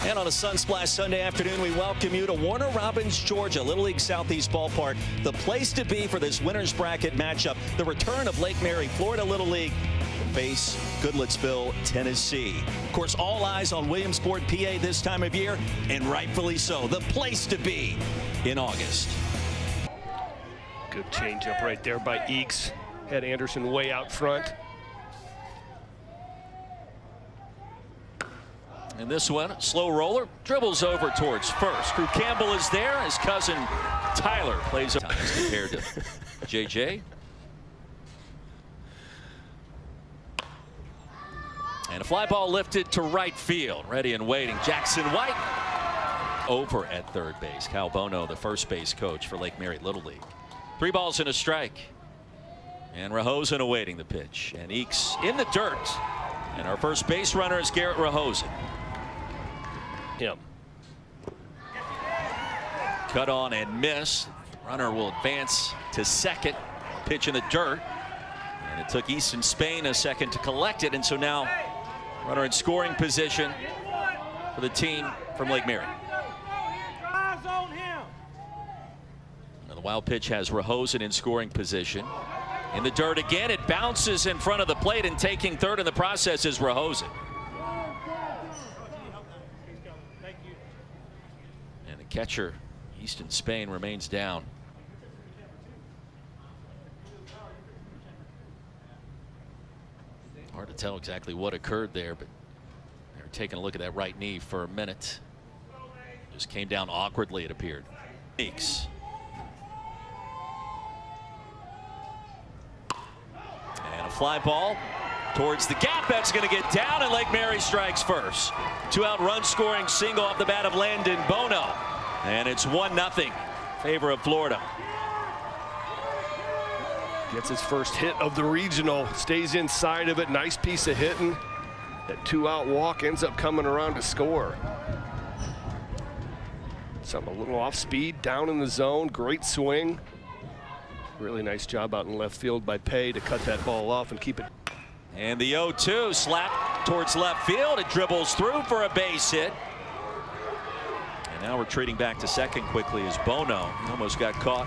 And on a Sunsplash Sunday afternoon, we welcome you to Warner Robins, Georgia, Little League Southeast Ballpark, the place to be for this winner's bracket matchup. The return of Lake Mary, Florida Little League, to face Goodlettsville, Tennessee. Of course, all eyes on Williamsport, PA this time of year, and rightfully so. The place to be in August. Good changeup right there by Eakes. Had Anderson way out front. And this one, slow roller, dribbles over towards first. Crew Campbell is there. His cousin Tyler plays up compared to JJ. And a fly ball lifted to right field. Ready and waiting. Jackson White over at third base. Cal Bono, the first base coach for Lake Mary Little League. 3 balls and a strike. And Rahosen awaiting the pitch. And Eakes in the dirt. And our first base runner is Garrett Rahosen. Him. Cut on and miss. Runner will advance to second. Pitch in the dirt. And it took Easton Spain a second to collect it. And so now runner in scoring position for the team from Lake Mary. Now the wild pitch has Rahosen in scoring position. In the dirt again. It bounces in front of the plate, and taking third in the process is Rahosen. And the catcher, Easton Spain, remains down. Hard to tell exactly what occurred there, but they're taking a look at that right knee for a minute. Just came down awkwardly, it appeared. Eakes. And a fly ball towards the gap. That's going to get down, and Lake Mary strikes first. 2-out run scoring single off the bat of Landon Bono. And it's 1-0 favor of Florida. Gets his first hit of the regional. Stays inside of it. Nice piece of hitting. That 2-out walk ends up coming around to score. Something a little off speed, down in the zone. Great swing. Really nice job out in left field by Pay to cut that ball off and keep it. And the 0-2 slap towards left field. It dribbles through for a base hit. And now retreating back to second quickly is Bono. He almost got caught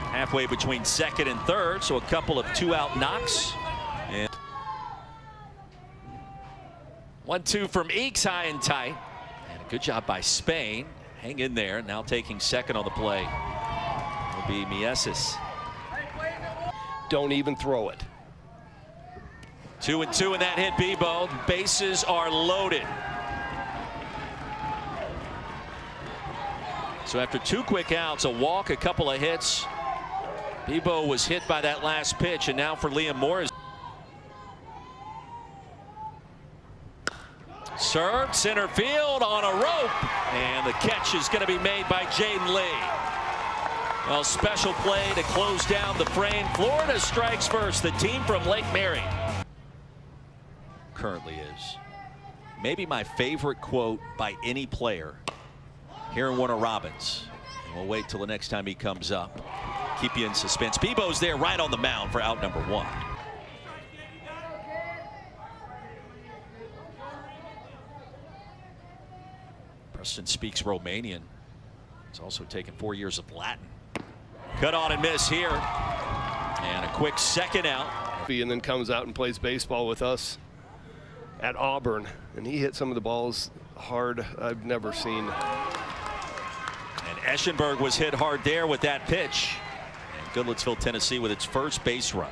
halfway between second and third, so a couple of 2-out knocks. And 1-2 from Eakes, high and tight. And a good job by Spain. Hang in there. Now taking second on the play will be Mieses. Don't even throw it. 2-2 in that hit, Bebo. Bases are loaded. So after 2 quick outs, a walk, a couple of hits, Bebo was hit by that last pitch, and now for Liam Morris. Served center field on a rope, and the catch is going to be made by Jaden Lee. Well, special play to close down the frame. Florida strikes first. The team from Lake Mary currently is maybe my favorite quote by any player here in Warner Robins. And we'll wait till the next time he comes up. Keep you in suspense. Bebo's there right on the mound for out number 1. Preston speaks Romanian. He's also taken 4 years of Latin. Cut on and miss here. And a quick second out. And then comes out and plays baseball with us at Auburn. And he hit some of the balls hard I've never seen. And Eschenberg was hit hard there with that pitch. And Goodlettsville, Tennessee with its first base run.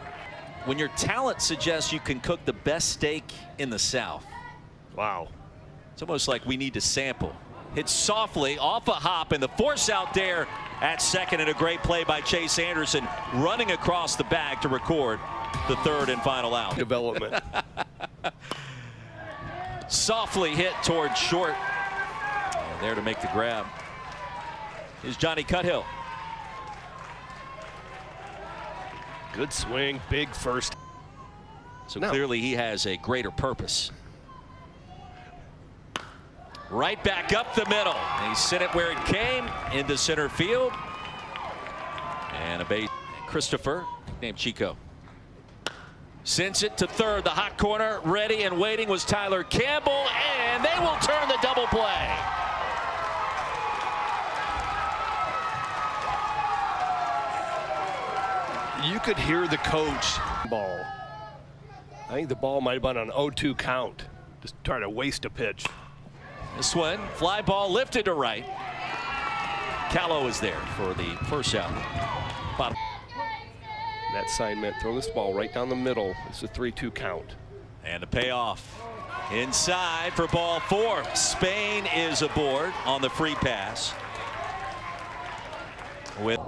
When your talent suggests you can cook the best steak in the South. Wow. It's almost like we need to sample. Hit softly off a hop, and the force out there at second, and a great play by Chase Anderson running across the bag to record the third and final out. Development. Softly hit towards short. And there to make the grab is Johnny Cuthill. Good swing, big first. So clearly he has a greater purpose. Right back up the middle. And he sent it where it came, into center field. And a base. Christopher, named Chico. Sends it to third. The hot corner, ready and waiting, was Tyler Campbell, and they will turn the double play. You could hear the coach ball. I think the ball might have been on an 0-2 count. Just trying to waste a pitch. This one, fly ball lifted to right. Callow is there for the first out. Bottom. That sign meant throw this ball right down the middle. It's a 3-2 count. And a payoff. Inside for ball 4. Spain is aboard on the free pass. With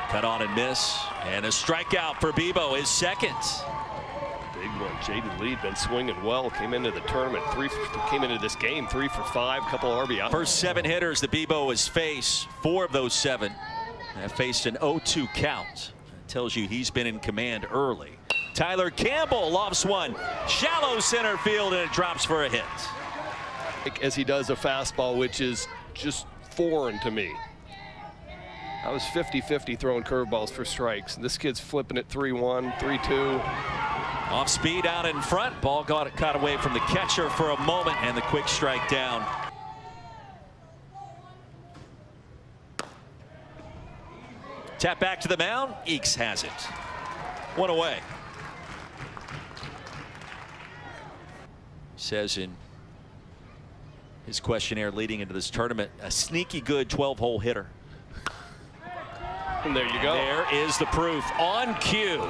cut on and miss, and a strikeout for Bebo, his second. Big one. Jaden Lee been swinging well. Came into the tournament came into this game 3 for 5, couple RBI. First 7 hitters that Bebo has faced, 4 of those 7 have faced an 0-2 count. That tells you he's been in command early. Tyler Campbell lofts one, shallow center field, and it drops for a hit. As he does a fastball, which is just foreign to me. I was 50-50 throwing curveballs for strikes. This kid's flipping it 3-1, 3-2. Off speed out in front. Ball got caught away from the catcher for a moment, and the quick strike down. Tap back to the mound. Eakes has it. 1 away. Says in his questionnaire leading into this tournament, a sneaky good 12-hole hitter. And there you go. There is the proof on cue.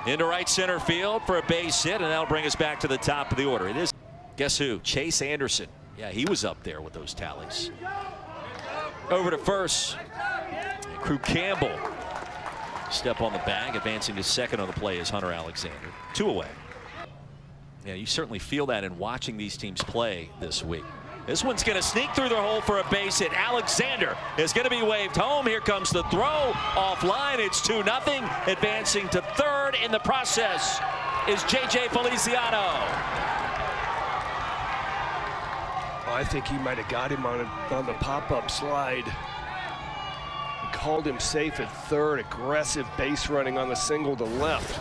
Into right center field for a base hit, and that'll bring us back to the top of the order. It is, guess who? Chase Anderson. Yeah, he was up there with those tallies. Over to first. Crew Campbell. Step on the bag, advancing to second on the play is Hunter Alexander. 2 away. Yeah, you certainly feel that in watching these teams play this week. This one's going to sneak through the hole for a base hit. Alexander is going to be waved home. Here comes the throw. Offline, it's 2-0. Advancing to third in the process is J.J. Feliciano. I think he might have got him on the pop-up slide. He called him safe at third. Aggressive base running on the single to left.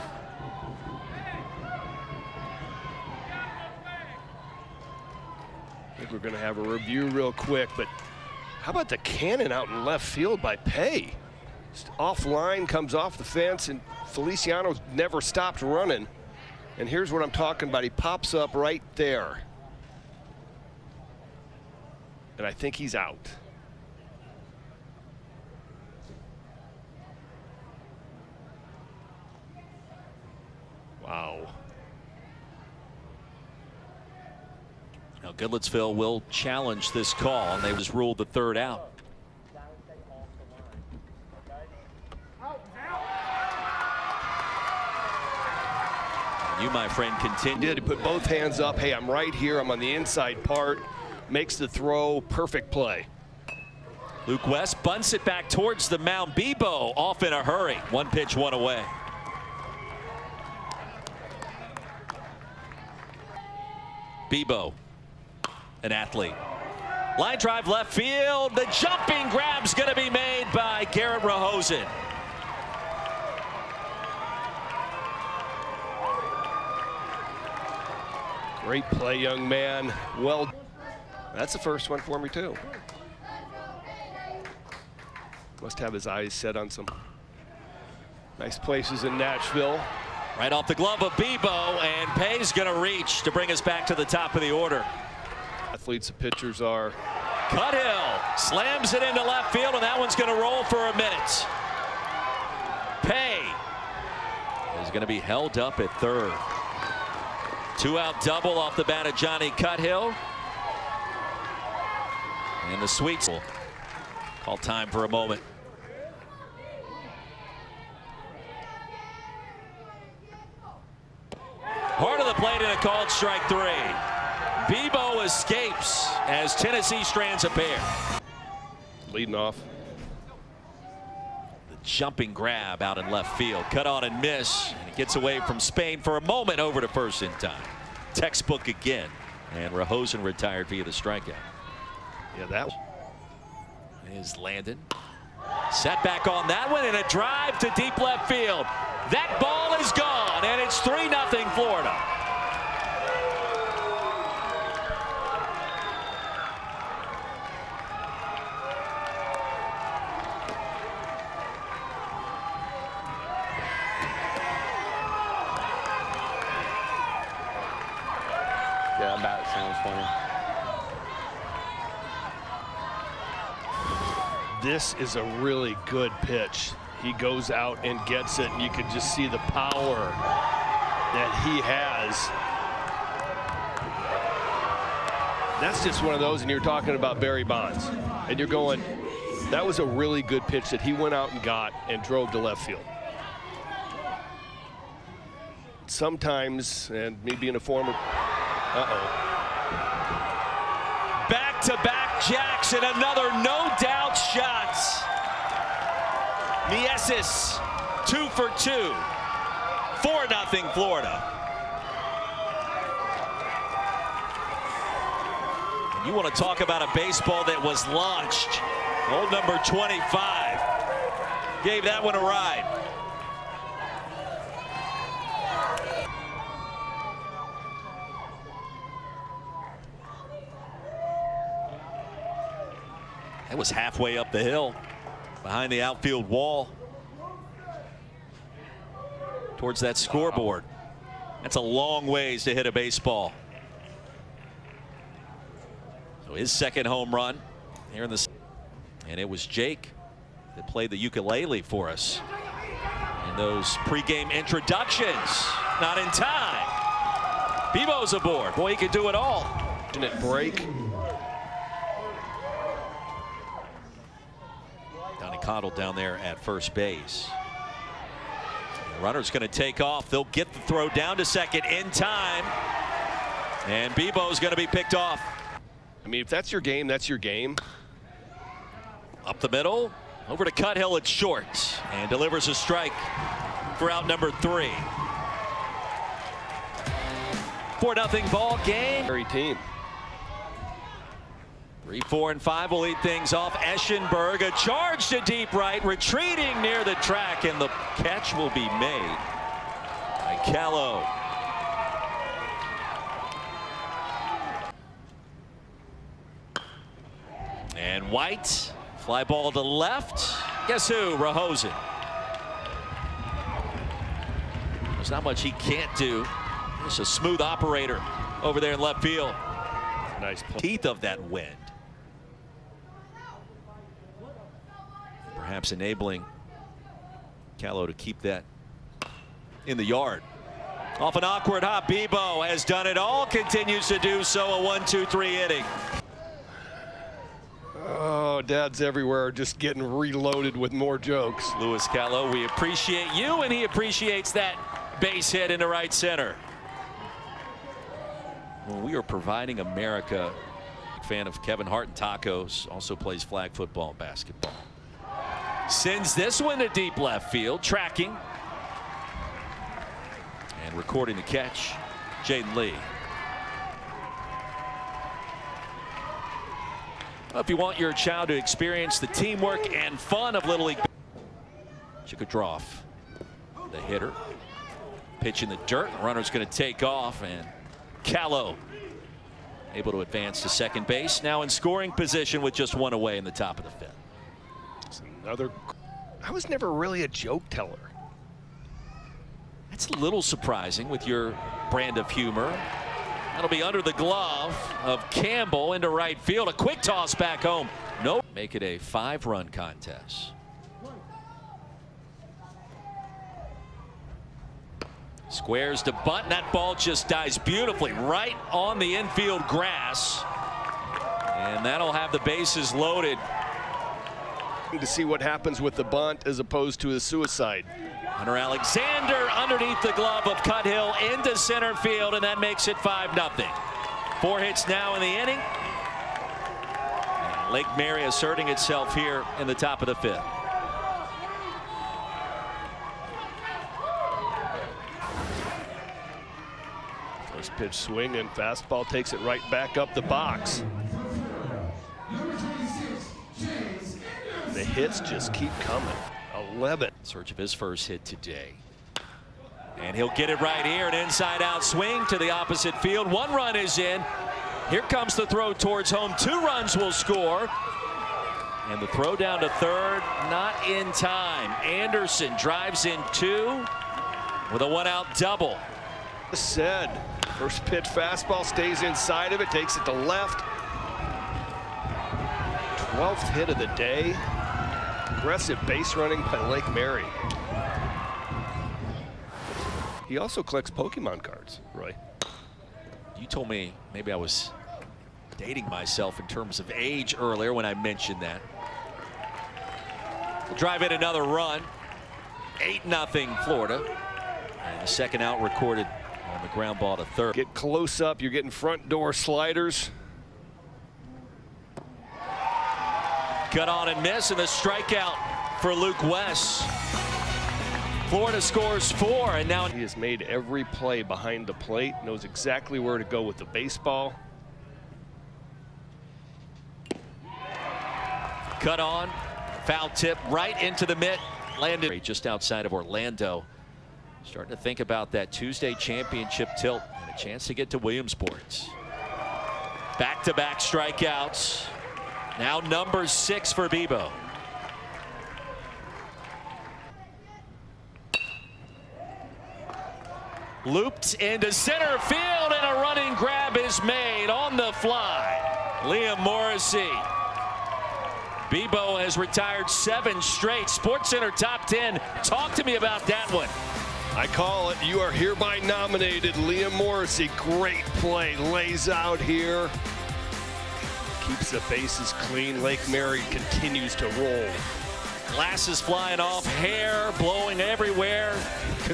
I think we're going to have a review real quick, but how about the cannon out in left field by Pay? Just offline, comes off the fence, and Feliciano's never stopped running. And here's what I'm talking about. He pops up right there. And I think he's out. Wow. Now Goodlettsville will challenge this call, and they was ruled the third out. You, my friend, continue. He put both hands up. Hey, I'm right here. I'm on the inside part. Makes the throw. Perfect play. Luke West bunts it back towards the mound. Bebo off in a hurry. 1 pitch, 1 away. Bebo, an athlete. Line drive left field. The jumping grab's going to be made by Garrett Rahosen. Great play, young man. Well, that's the first one for me, too. Must have his eyes set on some nice places in Nashville. Right off the glove of Bebo, and Pay's going to reach to bring us back to the top of the order. Athletes and pitchers are. Cuthill slams it into left field, and that one's going to roll for a minute. Pay is going to be held up at third. 2-out double off the bat of Johnny Cuthill. And the Sweets will call time for a moment. Hard of the plate and a called strike 3. Bebo escapes as Tennessee strands a pair. Leading off. The jumping grab out in left field. Cut on and miss. And it gets away from Spain for a moment over to first in time. Textbook again. And Rahosen retired via the strikeout. Yeah, that is Landon. Set back on that one and a drive to deep left field. That ball is gone, and it's 3-0 Florida. Yeah, that bat sounds funny. This is a really good pitch. He goes out and gets it, and you can just see the power that he has. That's just one of those, and you're talking about Barry Bonds. And you're going, that was a really good pitch that he went out and got and drove to left field. Sometimes, and me being a former, Back-to-back jacks and another no-doubt shot. Mieses 2 for 2. 4-0 Florida. You want to talk about a baseball that was launched. Old number 25 gave that one a ride. That was halfway up the hill behind the outfield wall towards that scoreboard. That's a long ways to hit a baseball. So his second home run here in the, and it was Jake that played the ukulele for us in those pregame introductions. Not in time. Bebo's aboard. Boy, he could do it all. Break. Coddled down there at first base. The runner's going to take off. They'll get the throw down to second in time. And Bebo's going to be picked off. I mean, if that's your game, that's your game. Up the middle. Over to Cuthill. It's short. And delivers a strike for out number 3. 4-0 ball game. Very team. 3, 4, and 5 will lead things off. Eschenberg, a charge to deep right, retreating near the track, and the catch will be made by Callow. And White, fly ball to left. Guess who? Rahosen. There's not much he can't do. Just a smooth operator over there in left field. Nice play. Teeth of that wind. Perhaps enabling Callow to keep that in the yard. Off an awkward hop, Bebo has done it all, continues to do so. A 1-2-3 inning. Oh, dads everywhere just getting reloaded with more jokes. Louis Callow, we appreciate you, and he appreciates that base hit into right center. Well, we are providing America. Fan of Kevin Hart and tacos, also plays flag football and basketball. Sends this one to deep left field, tracking and recording the catch, Jaden Lee. Well, if you want your child to experience the teamwork and fun of Little League, Chikadroff, the hitter, pitch in the dirt. Runner's going to take off, and Callow able to advance to second base. Now in scoring position with just 1 away in the top of the 5th. It's another. I was never really a joke teller. That's a little surprising with your brand of humor. That'll be under the glove of Campbell into right field. A quick toss back home. No. Make it a 5-run contest. Squares to bunt. That ball just dies beautifully right on the infield grass. And that'll have the bases loaded. To see what happens with the bunt as opposed to a suicide. Hunter Alexander underneath the glove of Cuthill into center field, and that makes it 5-0. 4 hits now in the inning. And Lake Mary asserting itself here in the top of the 5th. First pitch swing and fastball takes it right back up the box. the hits just keep coming. 11. Search of his first hit today. And he'll get it right here. An inside-out swing to the opposite field. 1 run is in. Here comes the throw towards home. 2 runs will score. And the throw down to third, not in time. Anderson drives in 2 with a 1-out double. Said, first pitch fastball, stays inside of it, takes it to left. 12th hit of the day. Aggressive base running by Lake Mary. He also collects Pokemon cards, Roy. You told me maybe I was dating myself in terms of age earlier when I mentioned that. We'll drive in another run. 8-0 Florida. And the second out recorded on the ground ball to third. Get close up, you're getting front door sliders. Cut on and miss, and the strikeout for Luke West. Florida scores 4, and now he has made every play behind the plate, knows exactly where to go with the baseball. Cut on, foul tip right into the mitt, landed just outside of Orlando. Starting to think about that Tuesday championship tilt and a chance to get to Williamsport. Back-to-back strikeouts. Now number 6 for Bebo. Looped into center field, and a running grab is made on the fly. Liam Morrissey. Bebo has retired 7 straight. SportsCenter Top 10. Talk to me about that one. I call it. You are hereby nominated, Liam Morrissey. Great play. Lays out here. Keeps the bases clean. Lake Mary continues to roll. Glasses flying off, hair blowing everywhere.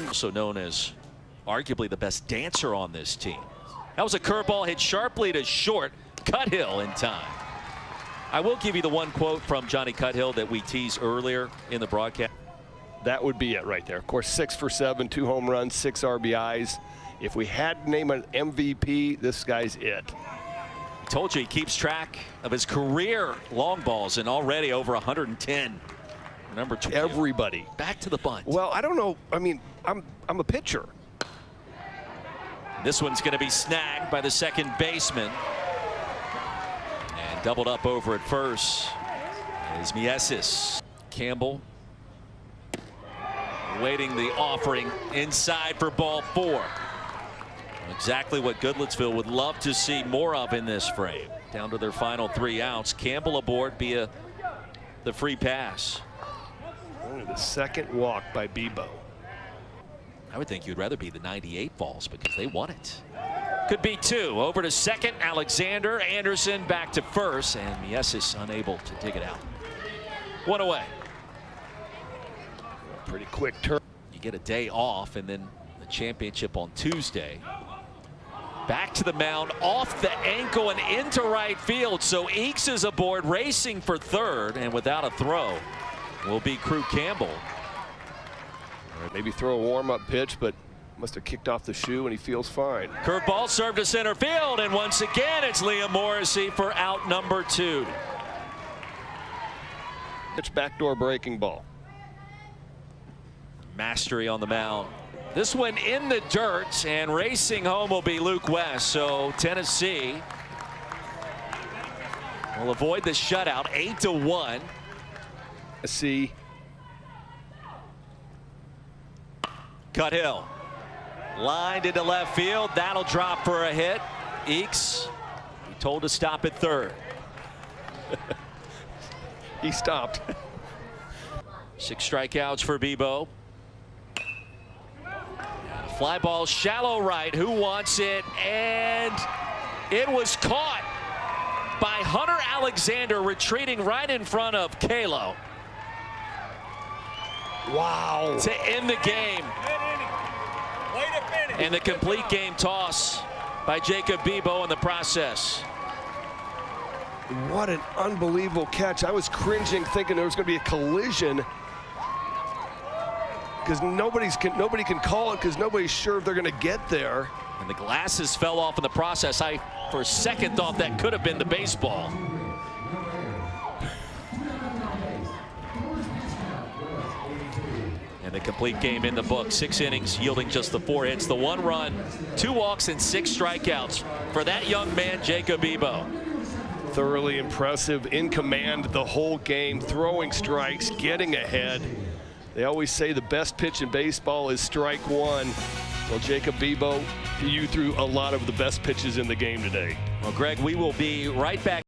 Also known as arguably the best dancer on this team. That was a curveball hit sharply to short. Cuthill in time. I will give you the one quote from Johnny Cuthill that we teased earlier in the broadcast. That would be it right there. Of course, 6 for 7, 2 home runs, 6 RBIs. If we had to name an MVP, this guy's it. I told you he keeps track of his career long balls, and already over 110. Number 2. Everybody. Back to the bunt. Well, I don't know. I mean, I'm a pitcher. This one's going to be snagged by the second baseman. And doubled up over at first is Miesis. Campbell waiting the offering inside for ball 4. Exactly what Goodlettsville would love to see more of in this frame. Down to their final 3 outs. Campbell aboard via the free pass. Only the second walk by Bebo. I would think you'd rather be the 98 balls because they won it. Could be 2. Over to second. Alexander. Anderson back to first. And Miesis unable to dig it out. 1 away. Pretty quick turn. You get a day off, and then the championship on Tuesday. Back to the mound, off the ankle and into right field. So Eakes is aboard, racing for third, and without a throw will be Crew Campbell. Maybe throw a warm-up pitch, but must have kicked off the shoe, and he feels fine. Curveball served to center field, and once again it's Liam Morrissey for out number 2. It's backdoor breaking ball. Mastery on the mound. This one in the dirt, and racing home will be Luke West. So Tennessee will avoid the shutout, 8-1. See. Cuthill lined into left field. That'll drop for a hit. Eakes, he told to stop at third. He stopped. 6 strikeouts for Bebo. Fly ball shallow right. Who wants it? And it was caught by Hunter Alexander, retreating right in front of Kalo. Wow. To end the game. And the complete game toss by Jacob Bebo in the process. What an unbelievable catch. I was cringing thinking there was going to be a collision, because nobody can call it because nobody's sure if they're going to get there. And the glasses fell off in the process. I, for a second, thought that could have been the baseball. And the complete game in the book. 6 innings, yielding just the 4 hits, the 1 run, 2 walks, and 6 strikeouts for that young man, Jacob Ebo. Thoroughly impressive, in command the whole game, throwing strikes, getting ahead. They always say the best pitch in baseball is strike 1. Well, Jacob Ebo, you threw a lot of the best pitches in the game today. Well, Greg, we will be right back.